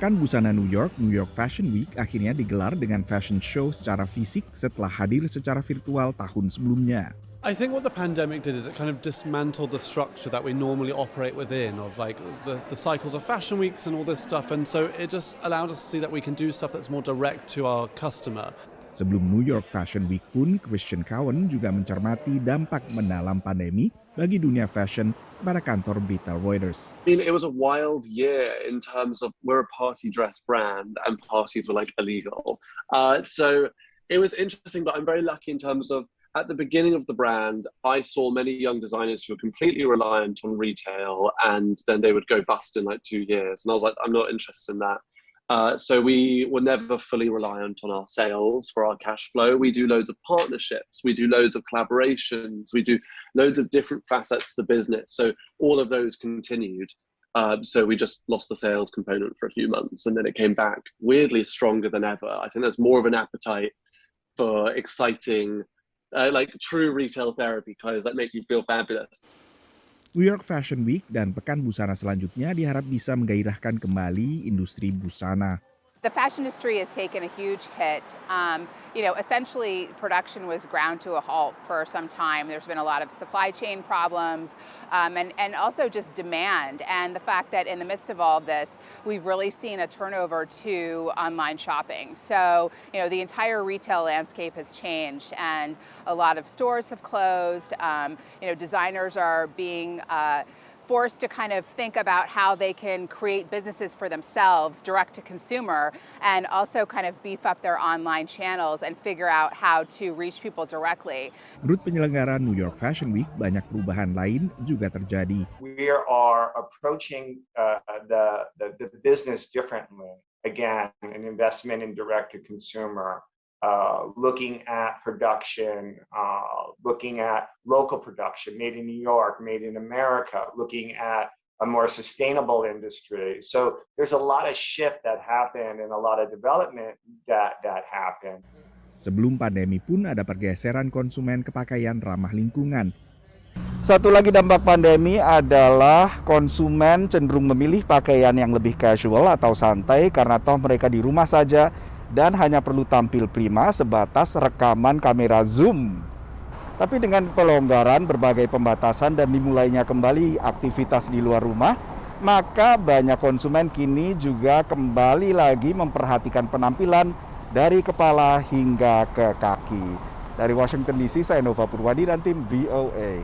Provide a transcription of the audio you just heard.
Pekan busana New York Fashion Week akhirnya digelar dengan fashion show secara fisik setelah hadir secara virtual tahun sebelumnya. I think what the pandemic did is it kind of dismantled the structure that we normally operate within of like the cycles of fashion weeks and all this stuff, and so it just allowed us to see that we can do stuff that's more direct to our customer. Sebelum New York Fashion Week pun, Fesyen juga mencermati dampak mendalam pandemi bagi dunia fashion pada kantor berita Reuters. I mean, it was a wild year in terms of we're a party dress brand and parties were like illegal. So it was interesting, but I'm very lucky in terms of at the beginning of the brand, I saw many young designers who were completely reliant on retail and then they would go bust in like 2 years. And I was like, I'm not interested in that. So we were never fully reliant on our sales for our cash flow. We do loads of partnerships, we do loads of collaborations, we do loads of different facets to the business. So all of those continued. So we just lost the sales component for a few months and then it came back weirdly stronger than ever. I think there's more of an appetite for exciting, like true retail therapy clothes that make you feel fabulous. New York Fashion Week dan pekan busana selanjutnya diharap bisa menggairahkan kembali industri busana. The fashion industry has taken a huge hit. Essentially production was ground to a halt for some time. There's been a lot of supply chain problems and also just demand. And the fact that in the midst of all of this, we've really seen a turnover to online shopping. So, the entire retail landscape has changed and a lot of stores have closed. Designers are being forced to kind of think about how they can create businesses for themselves, direct to consumer, and also kind of beef up their online channels and figure out how to reach people directly. Menurut penyelenggara New York Fashion Week, banyak perubahan lain juga terjadi. We are approaching the business differently. Again, an investment in direct to consumer. Looking at production, looking at local production, made in New York, made in America, looking at a more sustainable industry. So there's a lot of shift that happened and a lot of development that happened. Sebelum pandemi pun ada pergeseran konsumen ke pakaian ramah lingkungan. Satu lagi dampak pandemi adalah konsumen cenderung memilih pakaian yang lebih casual atau santai karena toh mereka di rumah saja dan hanya perlu tampil prima sebatas rekaman kamera zoom. Tapi dengan pelonggaran, berbagai pembatasan dan dimulainya kembali aktivitas di luar rumah, maka banyak konsumen kini juga kembali lagi memperhatikan penampilan dari kepala hingga ke kaki. Dari Washington DC, saya Nova Purwadi dan tim VOA.